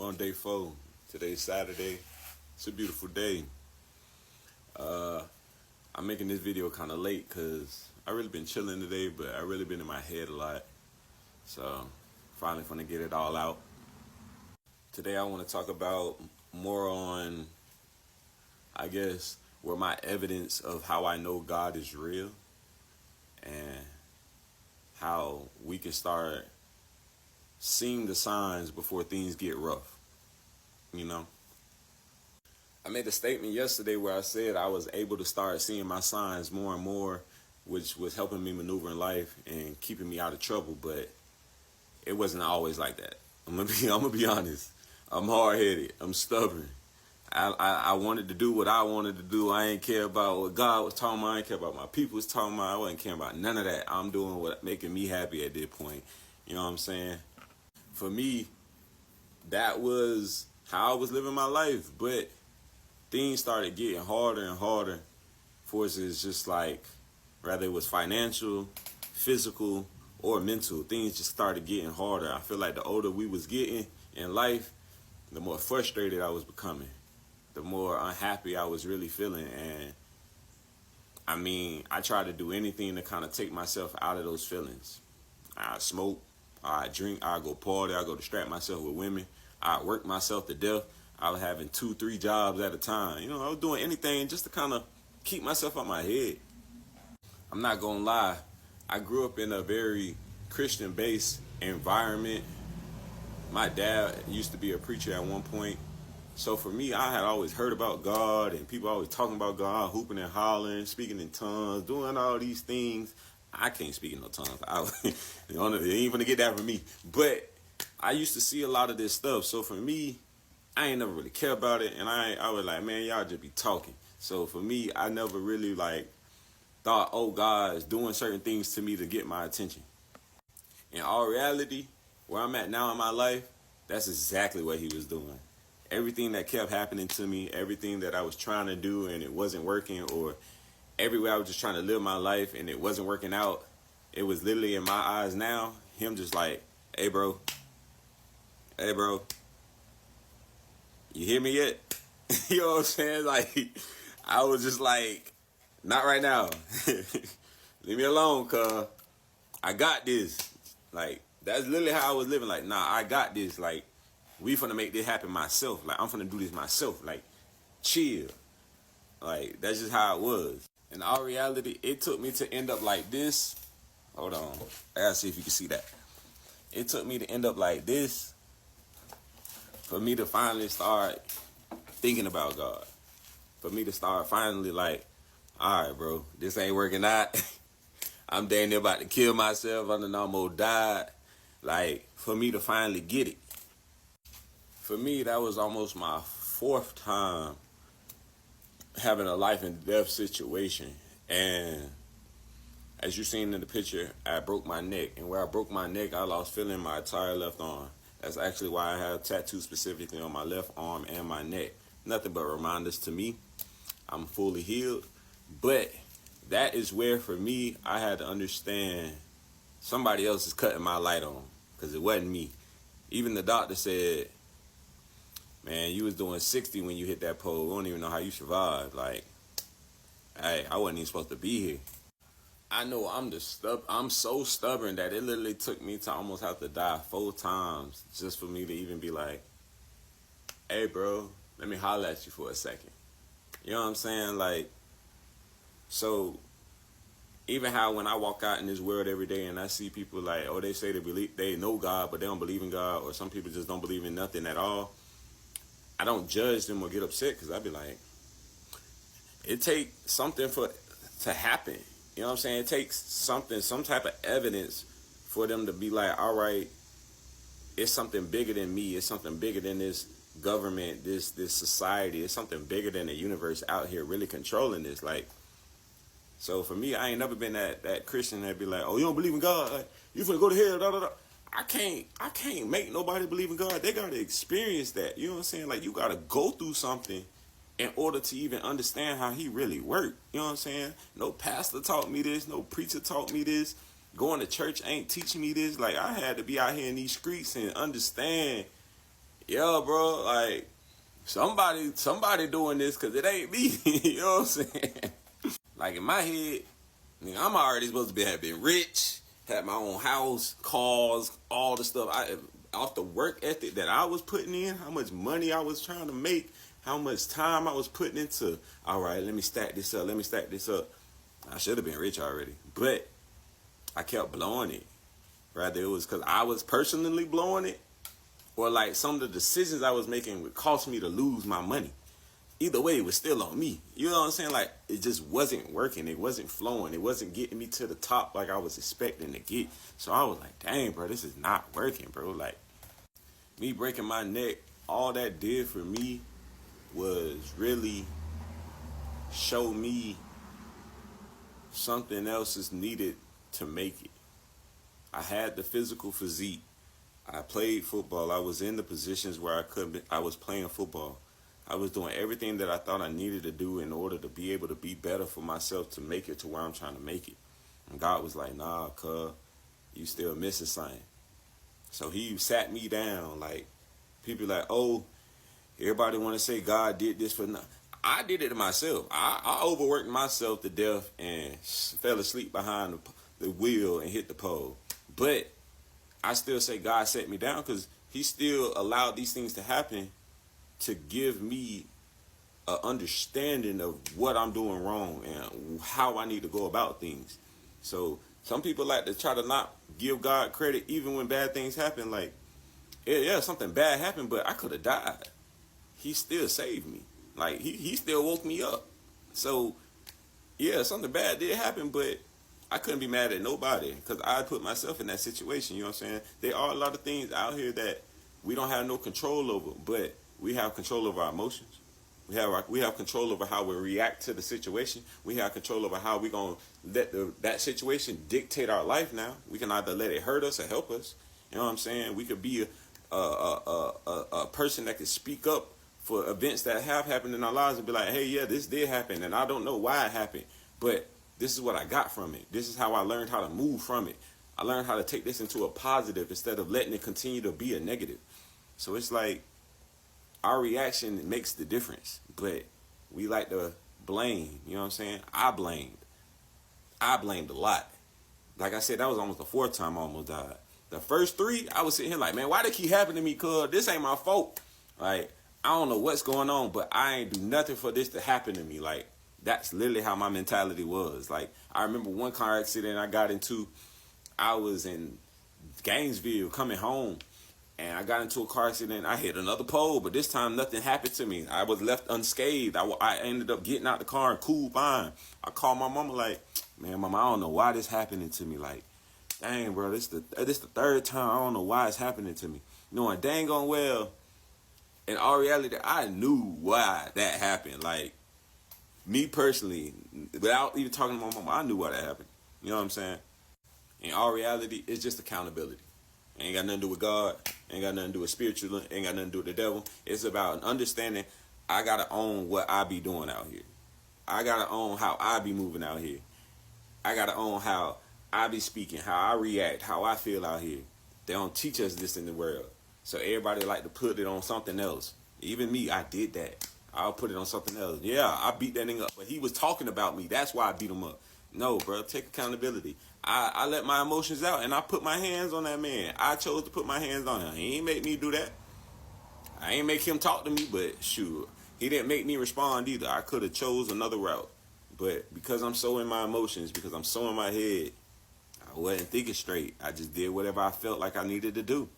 on day 4. Today's Saturday. It's a beautiful day. I'm making this video kind of late because I really been chilling today, but I really been in my head a lot. So finally gonna get it all out. Today I want to talk about more on, I guess, where my evidence of how I know God is real and how we can start seeing the signs before things get rough. You know, I made a statement yesterday where I said I was able to start seeing my signs more and more, which was helping me maneuver in life and keeping me out of trouble. But it wasn't always like that. I'm gonna be honest. I'm hard-headed. I'm stubborn. I wanted to do what I wanted to do. I ain't care about what God was talking about. I ain't care about my people was talking about. I wasn't caring about none of that. I'm doing what making me happy at this point. You know what I'm saying? For me, that was how I was living my life. But things started getting harder and harder. Forces just like, whether it was financial, physical, or mental, things just started getting harder. I feel like the older we was getting in life, the more frustrated I was becoming, the more unhappy I was really feeling. And I mean, I tried to do anything to kind of take myself out of those feelings. I smoke, I drink, I go party, I go distract myself with women, I work myself to death. I was having 2-3 jobs at a time. You know, I was doing anything just to kind of keep myself out my head. I'm not gonna lie, I grew up in a very Christian-based environment. My dad used to be a preacher at one point. So for me, I had always heard about God and people always talking about God, hooping and hollering, speaking in tongues, doing all these things. I can't speak in no tongues. You ain't gonna get that from me. But I used to see a lot of this stuff. So for me, I ain't never really care about it. And I was like, man, y'all just be talking. So for me, I never really thought, oh, God is doing certain things to me to get my attention. In all reality, where I'm at now in my life, that's exactly what he was doing. Everything that kept happening to me, everything that I was trying to do and it wasn't working, or everywhere I was just trying to live my life and it wasn't working out, it was literally in my eyes now, him just like, hey bro, you hear me yet? You know what I'm saying? Like, I was just like, not right now. Leave me alone, cuz I got this. Like, that's literally how I was living. Like, nah, I got this. Like, we finna make this happen myself. Like, I'm finna do this myself. Like, chill. Like, that's just how it was. In all reality, it took me to end up like this. Hold on. I gotta see if you can see that. It took me to end up like this for me to finally start thinking about God. For me to start finally like, all right, bro, this ain't working out. I'm damn near about to kill myself. I done almost died. Like, for me to finally get it. For me, that was almost my 4th time having a life and death situation. And as you seen in the picture, I broke my neck. And where I broke my neck, I lost feeling in my entire left arm. That's actually why I have tattoos specifically on my left arm and my neck. Nothing but reminders to me. I'm fully healed. But that is where, for me, I had to understand somebody else is cutting my light on, because it wasn't me. Even the doctor said, man, you was doing 60 when you hit that pole. We don't even know how you survived. Like, hey, I wasn't even supposed to be here. I know I'm so stubborn that it literally took me to almost have to die 4 times just for me to even be like, hey, bro, let me holler at you for a second. You know what I'm saying? Like, so even how when I walk out in this world every day and I see people like, oh, they say they know God, but they don't believe in God, or some people just don't believe in nothing at all, I don't judge them or get upset, because I be like, it takes something to happen. You know what I'm saying? It takes something, some type of evidence for them to be like, all right, it's something bigger than me. It's something bigger than this government, this society. It's something bigger than the universe out here really controlling this. Like, so for me, I ain't never been that Christian that be like, oh, you don't believe in God? Like, you finna go to hell, da da da. I can't make nobody believe in God. They gotta experience that. You know what I'm saying? Like, you gotta go through something in order to even understand how he really worked. You know what I'm saying? No pastor taught me this. No preacher taught me this. Going to church ain't teaching me this. Like, I had to be out here in these streets and understand yeah, bro, like somebody doing this because it ain't me. You know what I'm saying? Like in my head, nigga, I'm already supposed to have been rich, had my own house, cars, all the stuff. Off the work ethic that I was putting in, how much money I was trying to make, how much time I was putting into. All right, let me stack this up. Let me stack this up. I should have been rich already, but I kept blowing it. Rather, it was because I was personally blowing it, or like some of the decisions I was making would cost me to lose my money. Either way, it was still on me. You know what I'm saying? Like, it just wasn't working. It wasn't flowing. It wasn't getting me to the top like I was expecting to get. So I was like, dang, bro, this is not working, bro. Like, me breaking my neck, all that did for me was really show me something else is needed to make it. I had the physical physique. I played football. I was in the positions where I was playing football. I was doing everything that I thought I needed to do in order to be able to be better for myself to make it to where I'm trying to make it. And God was like, nah, cuz, you still missing something. So he sat me down. Like, people like, oh, everybody want to say God did this for nothing. I did it to myself. I overworked myself to death and fell asleep behind the wheel and hit the pole. But I still say God set me down because he still allowed these things to happen to give me an understanding of what I'm doing wrong and how I need to go about things. So some people like to try to not give God credit even when bad things happen. Like, yeah, something bad happened, but I could have died. He still saved me. Like, he still woke me up. So, yeah, something bad did happen, but I couldn't be mad at nobody because I put myself in that situation. You know what I'm saying? There are a lot of things out here that we don't have no control over, but we have control over our emotions. We have control over how we react to the situation. We have control over how we're going to let that situation dictate our life now. We can either let it hurt us or help us. You know what I'm saying? We could be a person that could speak up for events that have happened in our lives and be like, hey, yeah, this did happen, and I don't know why it happened, but this is what I got from it. This is how I learned how to move from it. I learned how to take this into a positive instead of letting it continue to be a negative. So it's like our reaction makes the difference, but we like to blame. You know what I'm saying? I blamed a lot. Like I said, that was almost the fourth time I almost died. The first three, I was sitting here like, man, why they keep happening to me, cuz this ain't my fault. Like, I don't know what's going on, but I ain't do nothing for this to happen to me. Like, that's literally how my mentality was. Like, I remember one car accident I got into. I was in Gainesville coming home, and I got into a car accident. I hit another pole, but this time nothing happened to me. I was left unscathed. I ended up getting out the car and cool, fine. I called my mama like, man, mama, I don't know why this happening to me. Like, dang, bro, this the third time. I don't know why it's happening to me. Knowing dang on well, in all reality, I knew why that happened. Like, me personally, without even talking to my mama, I knew why that happened. You know what I'm saying? In all reality, it's just accountability. Ain't got nothing to do with God. Ain't got nothing to do with spiritual. Ain't got nothing to do with the devil. It's about understanding I got to own what I be doing out here. I got to own how I be moving out here. I got to own how I be speaking, how I react, how I feel out here. They don't teach us this in the world. So everybody like to put it on something else. Even me, I did that. I'll put it on something else. Yeah, I beat that nigga up, but he was talking about me. That's why I beat him up. No, bro, take accountability. I let my emotions out, and I put my hands on that man. I chose to put my hands on him. He ain't make me do that. I ain't make him talk to me, but shoot, he didn't make me respond either. I could have chose another route. But because I'm so in my emotions, because I'm so in my head, I wasn't thinking straight. I just did whatever I felt like I needed to do.